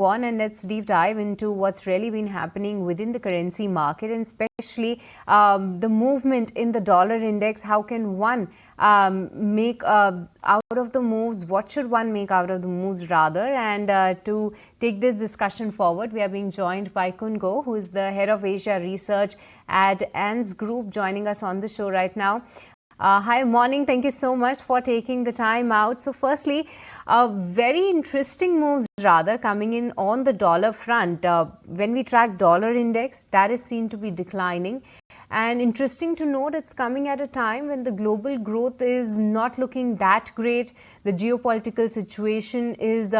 on and let's deep dive into what's really been happening within the currency market, and especially the movement in the dollar index. How can one make out of the moves? What should one make out of the moves rather? And to take this discussion forward, we are being joined by Khoon, who is the head of Asia Research at ANS Group, joining us on the show right now. Hi, morning. Thank you so much for taking the time out. So firstly, very interesting moves rather coming in on the dollar front. When we track dollar index, that is seen to be declining. And interesting to note, it's coming at a time when the global growth is not looking that great. The geopolitical situation is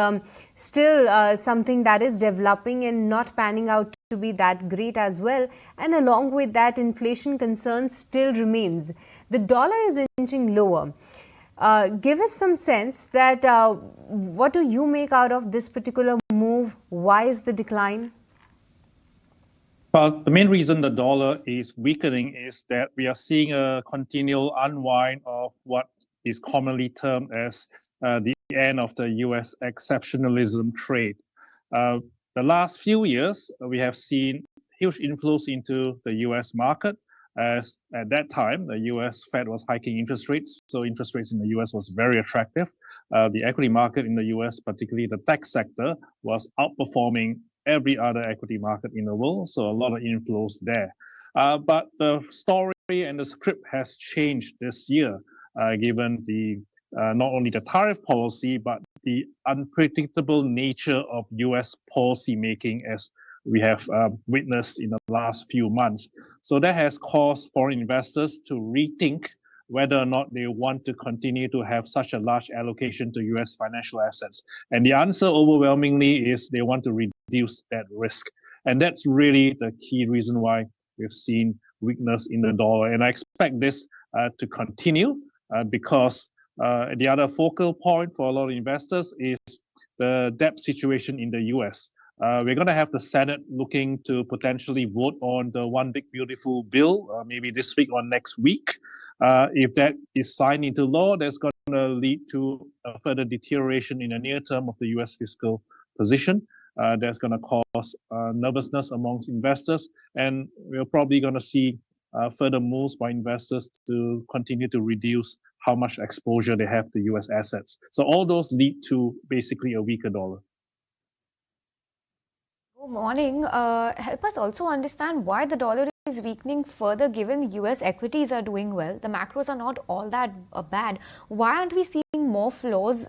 still something that is developing and not panning out to be that great as well. And along with that, inflation concern still remains. The dollar is inching lower. Give us some sense that what do you make out of this particular move? Why is the decline? Well, the main reason the dollar is weakening is that we are seeing a continual unwind of what is commonly termed as the end of the U.S. exceptionalism trade. The last few years, we have seen huge inflows into the U.S. market, as at that time, the U.S. Fed was hiking interest rates, so interest rates in the U.S. was very attractive. The equity market in the U.S., particularly the tech sector, was outperforming every other equity market in the world, so a lot of inflows there. But the story and the script has changed this year, given the not only the tariff policy, but the unpredictable nature of U.S. policy making as we have witnessed in the last few months. So that has caused foreign investors to rethink whether or not they want to continue to have such a large allocation to U.S. financial assets. And the answer overwhelmingly is they want to reduce that risk. And that's really the key reason why we've seen weakness in the dollar. And I expect this to continue because the other focal point for a lot of investors is the debt situation in the U.S. We're going to have the Senate looking to potentially vote on the One Big Beautiful Bill, maybe this week or next week. If that is signed into law, that's going to lead to a further deterioration in the near term of the U.S. fiscal position. That's going to cause nervousness amongst investors. And we're probably going to see further moves by investors to continue to reduce how much exposure they have to U.S. assets. So all those lead to basically a weaker dollar. Good morning. Help us also understand why the dollar is weakening further given US equities are doing well. The macros are not all that bad. Why aren't we seeing more flows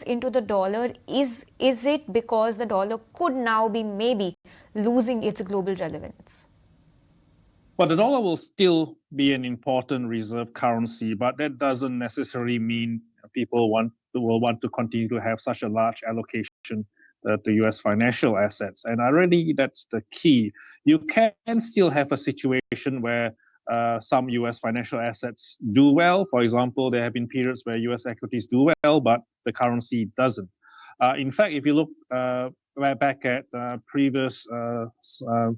into the dollar? Is it because the dollar could now be maybe losing its global relevance? Well, the dollar will still be an important reserve currency, but that doesn't necessarily mean people will want to continue to have such a large allocation to U.S. financial assets. And really, that's the key. You can still have a situation where some U.S. financial assets do well. For example, there have been periods where U.S. equities do well, but the currency doesn't. In fact, if you look back at previous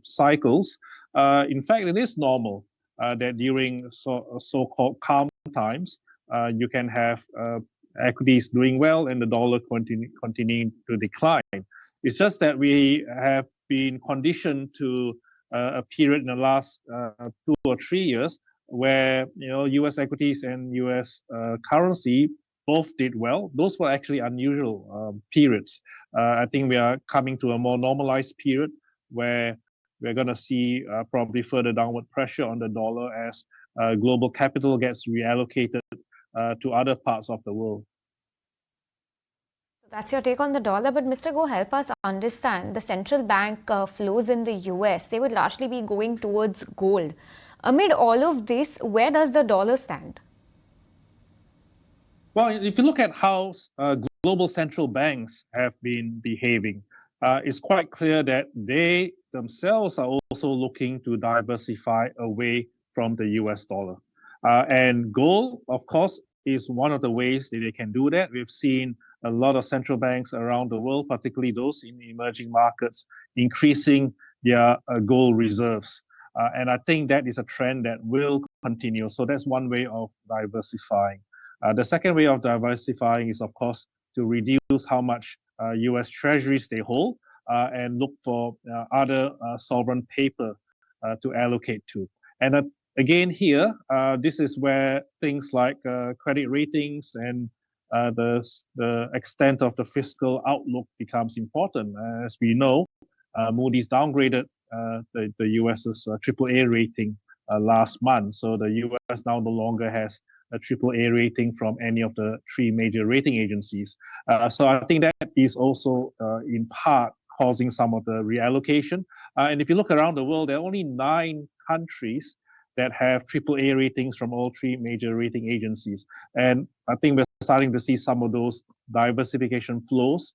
cycles, in fact, it is normal that during so-called calm times, you can have equities doing well and the dollar continuing to decline. It's just that we have been conditioned to a period in the last 2 or 3 years where U.S. equities and U.S. currency both did well. Those were actually unusual periods. I think we are coming to a more normalized period where we're going to see probably further downward pressure on the dollar as global capital gets reallocated to other parts of the world. That's your take on the dollar, but Mr. Go, help us understand the central bank flows in the US. They would largely be going towards gold. Amid all of this, where does the dollar stand? Well, if you look at how global central banks have been behaving, it's quite clear that they themselves are also looking to diversify away from the US dollar. And gold, of course, is one of the ways that they can do that. We've seen a lot of central banks around the world, particularly those in emerging markets, increasing their gold reserves. And I think that is a trend that will continue. So that's one way of diversifying. The second way of diversifying is, of course, to reduce how much US treasuries they hold. and look for other sovereign paper to allocate to. And again here, this is where things like credit ratings and the extent of the fiscal outlook becomes important. As we know, Moody's downgraded the US's AAA rating last month. So the US now no longer has a AAA rating from any of the three major rating agencies. So I think that is also in part causing some of the reallocation. And if you look around the world, there are only 9 countries that have AAA ratings from all three major rating agencies. And I think we're starting to see some of those diversification flows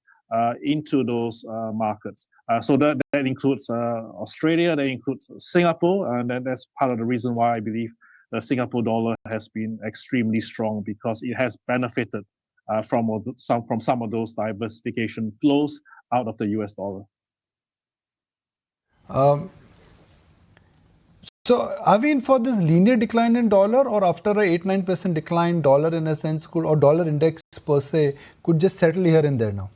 into those markets. So that includes Australia, that includes Singapore, and that's part of the reason why I believe the Singapore dollar has been extremely strong, because it has benefited from some of those diversification flows out of the US dollar. So are we in for this linear decline in dollar, or after a 8-9% decline, dollar in a sense could, or dollar index per se, could just settle here and there now?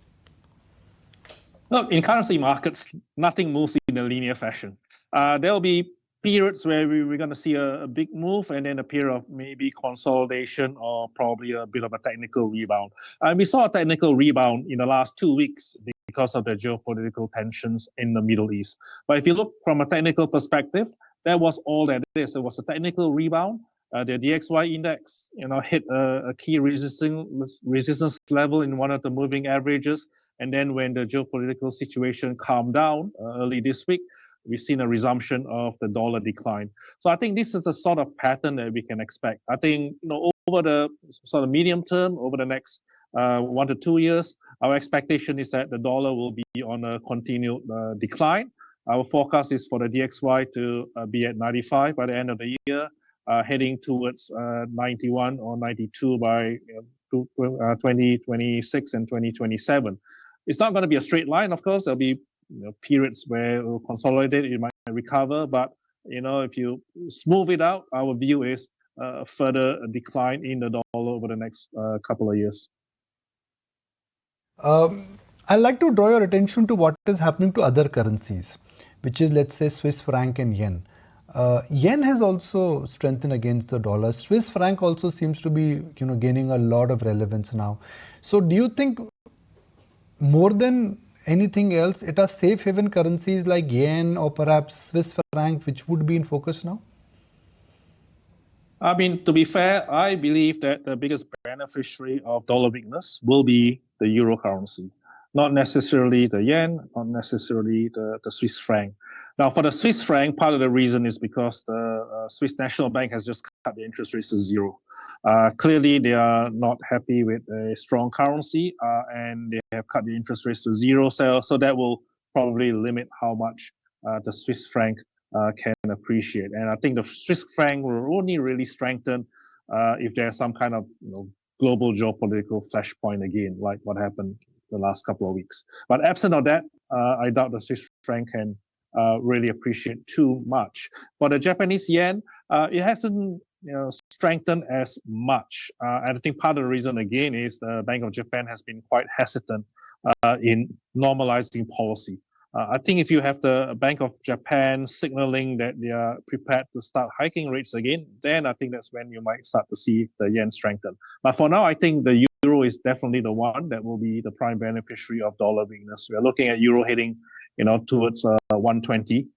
Look, in currency markets, nothing moves in a linear fashion. There will be periods where we're going to see a big move, and then a period of maybe consolidation or probably a bit of a technical rebound. And we saw a technical rebound in the last 2 weeks because of the geopolitical tensions in the Middle East. But if you look from a technical perspective, that was all that it is. It was a technical rebound. The DXY index, hit a key resistance level in one of the moving averages, and then when the geopolitical situation calmed down early this week, we've seen a resumption of the dollar decline. So I think this is a sort of pattern that we can expect. I think over the sort of medium term, over the next 1 to 2 years, our expectation is that the dollar will be on a continued decline. Our forecast is for the DXY to be at 95 by the end of the year, heading towards 91 or 92 by 2026 and 2027. It's not going to be a straight line, of course. There'll be periods where it will consolidate, it might recover, but if you smooth it out, our view is a further decline in the dollar over the next couple of years. I'd like to draw your attention to what is happening to other currencies, which is, let's say, Swiss franc and yen. Yen has also strengthened against the dollar. Swiss franc also seems to be, gaining a lot of relevance now. So do you think more than anything else, it are safe haven currencies like yen or perhaps Swiss franc which would be in focus now? I mean, to be fair, I believe that the biggest beneficiary of dollar weakness will be the euro currency. Not necessarily the yen, not necessarily the Swiss franc. Now, for the Swiss franc, part of the reason is because the Swiss National Bank has just cut the interest rates to 0. Clearly, they are not happy with a strong currency, and they have cut the interest rates to 0. So that will probably limit how much the Swiss franc can appreciate. And I think the Swiss franc will only really strengthen if there's some kind of global geopolitical flashpoint again, like what happened the last couple of weeks. But absent of that, I doubt the Swiss franc can really appreciate too much. For the Japanese yen, it hasn't strengthened as much. And I think part of the reason again is the Bank of Japan has been quite hesitant in normalizing policy. I think if you have the Bank of Japan signaling that they are prepared to start hiking rates again, then I think that's when you might start to see the yen strengthen. But for now, I think the euro is definitely the one that will be the prime beneficiary of dollar weakness. We are looking at euro heading, towards 120,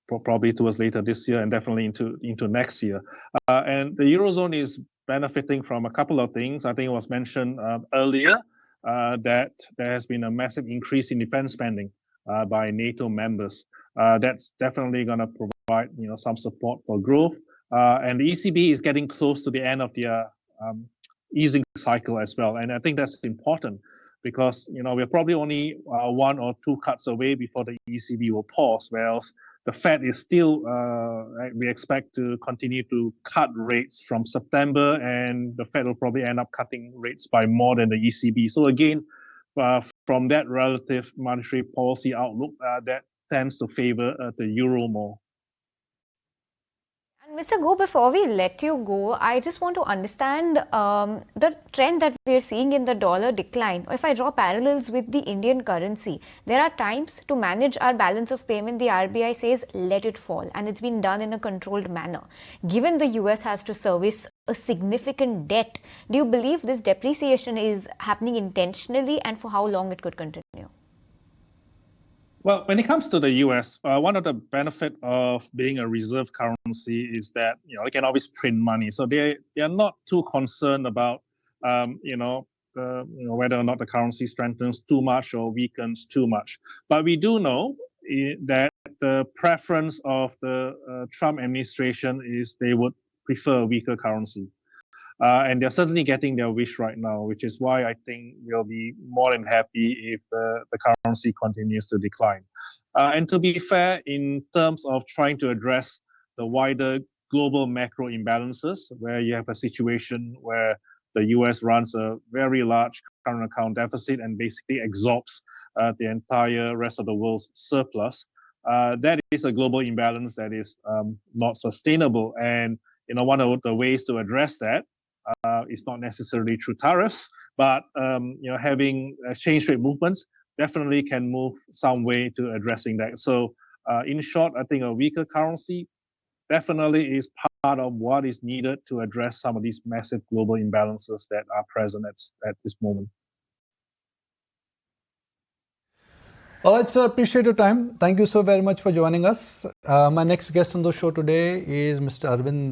probably towards later this year and definitely into next year. And the eurozone is benefiting from a couple of things. I think it was mentioned earlier that there has been a massive increase in defense spending by NATO members. That's definitely going to provide some support for growth. And the ECB is getting close to the end of their easing cycle as well. And I think that's important because we're probably only 1 or 2 cuts away before the ECB will pause, whereas the Fed is still, we expect to continue to cut rates from September, and the Fed will probably end up cutting rates by more than the ECB. So again, from that relative monetary policy outlook, that tends to favor the euro more. And Mr. Go, before we let you go, I just want to understand the trend that we are seeing in the dollar decline. If I draw parallels with the Indian currency, there are times to manage our balance of payment, the RBI says let it fall, and it's been done in a controlled manner. Given the US has to service a significant debt, do you believe this depreciation is happening intentionally, and for how long it could continue? Well, when it comes to the US, one of the benefit of being a reserve currency is that they can always print money, so they are not too concerned about whether or not the currency strengthens too much or weakens too much. But we do know that the preference of the Trump administration is they would prefer a weaker currency. And they're certainly getting their wish right now, which is why I think we'll be more than happy if the currency continues to decline. And to be fair, in terms of trying to address the wider global macro imbalances, where you have a situation where the US runs a very large current account deficit and basically absorbs the entire rest of the world's surplus, that is a global imbalance that is not sustainable. And one of the ways to address that is not necessarily through tariffs, but having exchange rate movements definitely can move some way to addressing that. So in short, I think a weaker currency definitely is part of what is needed to address some of these massive global imbalances that are present at this moment. All right, sir, appreciate your time. Thank you so very much for joining us. My next guest on the show today is Mr. Arvind